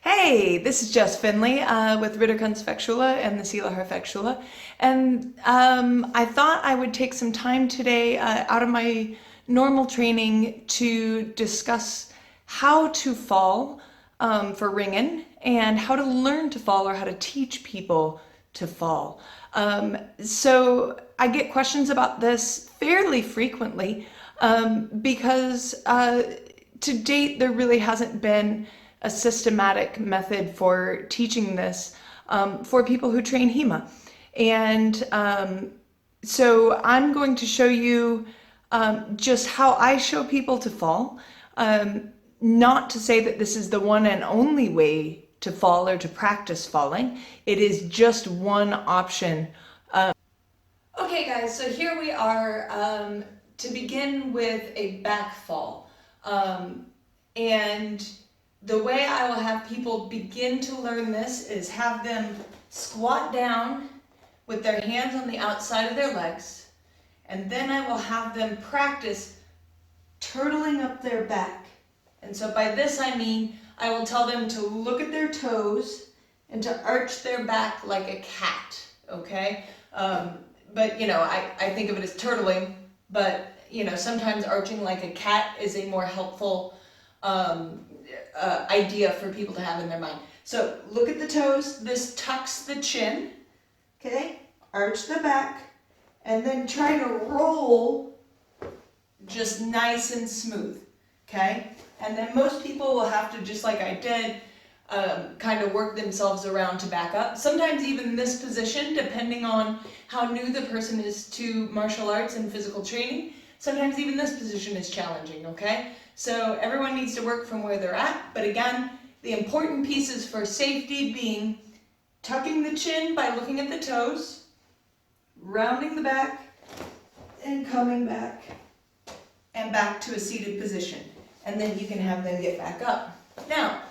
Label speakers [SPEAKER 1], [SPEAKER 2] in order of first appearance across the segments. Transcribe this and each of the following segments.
[SPEAKER 1] Hey, this is Jess Finley with Ritterkunstfectschule and the Seelacher Fectschule. And I thought I would take some time today out of my normal training to discuss how to fall for ringen and how to learn to fall or how to teach people to fall. So I get questions about this fairly frequently because to date there really hasn't been a systematic method for teaching this for people who train HEMA. And so I'm going to show you just how I show people to fall. Not to say that this is the one and only way to fall or to practice falling. It is just one option. Okay guys, so here we are to begin with a back fall. And the way I will have people begin to learn this is have them squat down with their hands on the outside of their legs, and then I will have them practice turtling up their back. And so by this I mean I will tell them to look at their toes and to arch their back like a cat, okay? But you know, I think of it as turtling, but you know, sometimes arching like a cat is a more helpful idea for people to have in their mind. So look at the toes, this tucks the chin, okay? Arch the back, and then try to roll just nice and smooth, okay? And then most people will have to, just like I did, kind of work themselves around to back up. Sometimes even this position, depending on how new the person is to martial arts and physical training, sometimes even this position is challenging, okay? So everyone needs to work from where they're at, but again, the important pieces for safety being tucking the chin by looking at the toes, rounding the back, and coming back, and back to a seated position. And then you can have them get back up. Now,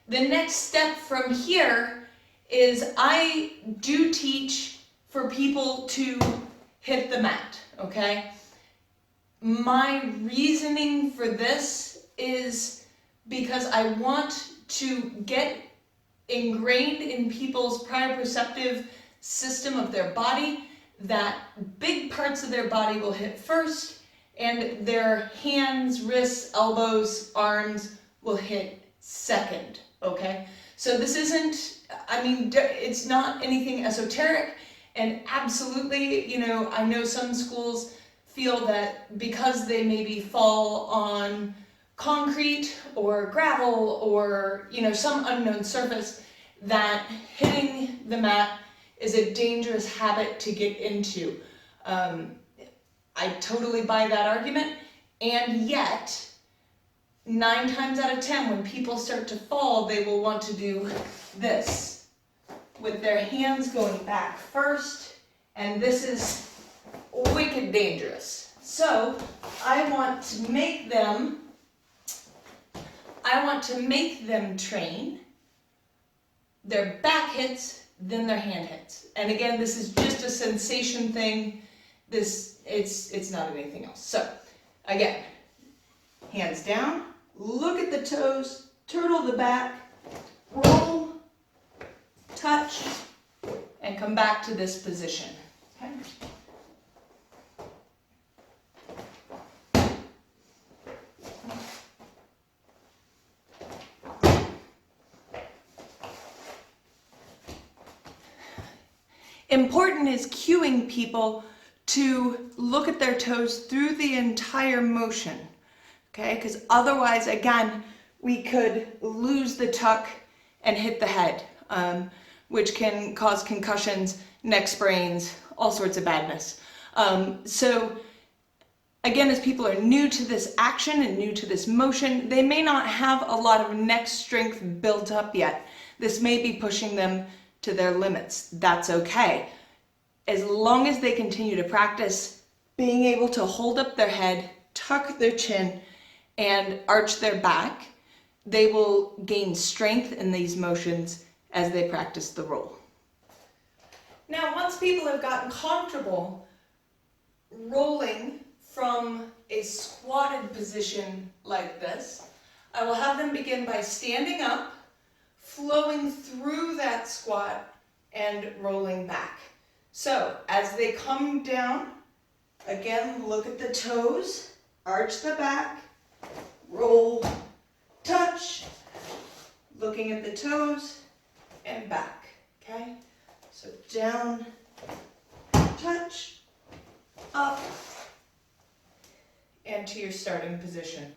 [SPEAKER 1] the next step from here is I do teach for people to hit the mat, okay? My reasoning for this is because I want to get ingrained in people's prior perceptive system of their body that big parts of their body will hit first and their hands, wrists, elbows, arms will hit second, okay? So this isn't, I mean, it's not anything esoteric, and absolutely, you know, I know some schools feel that because they maybe fall on concrete or gravel or, you know, some unknown surface, that hitting the mat is a dangerous habit to get into. I totally buy that argument, and yet 9 times out of 10 when people start to fall, they will want to do this with their hands going back first, and this is wicked dangerous. So I want to make them train their back hits, then their hand hits. And again, this is just a sensation thing. It's not anything else. So again, hands down, look at the toes, turtle the back, roll, touch, and come back to this position. Okay? Important is cueing people to look at their toes through the entire motion, okay? Because otherwise, again, we could lose the tuck and hit the head, which can cause concussions, neck sprains, all sorts of badness. So again, as people are new to this action and new to this motion, they may not have a lot of neck strength built up yet. This may be pushing them to their limits. That's okay. As long as they continue to practice being able to hold up their head, tuck their chin, and arch their back, they will gain strength in these motions as they practice the roll. Now, once people have gotten comfortable rolling from a squatted position like this, I will have them begin by standing up, flowing through that squat and rolling back. So as they come down, again, look at the toes, arch the back, roll, touch, looking at the toes, and back, okay? So down, touch, up, and to your starting position.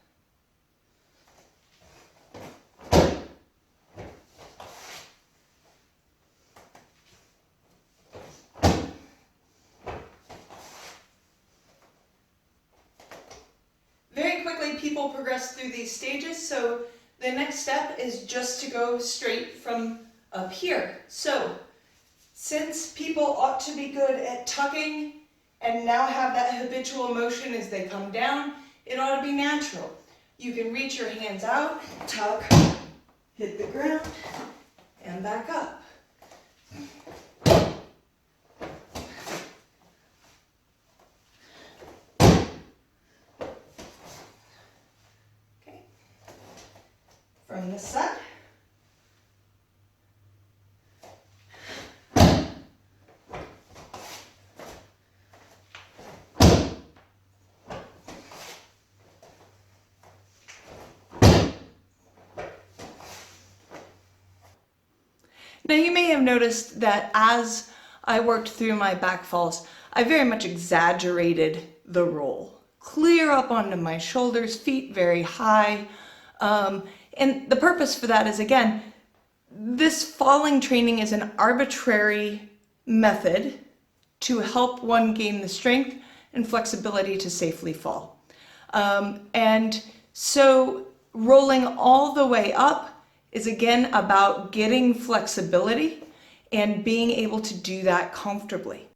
[SPEAKER 1] Very quickly, people progress through these stages, so the next step is just to go straight from up here. So, since people ought to be good at tucking and now have that habitual motion as they come down, it ought to be natural. You can reach your hands out, tuck, hit the ground, and back up. Okay. From this side. Now you may have noticed that as I worked through my back falls, I very much exaggerated the roll. Clear up onto my shoulders, feet very high. And the purpose for that is, again, this falling training is an arbitrary method to help one gain the strength and flexibility to safely fall. And so rolling all the way up is again about getting flexibility and being able to do that comfortably.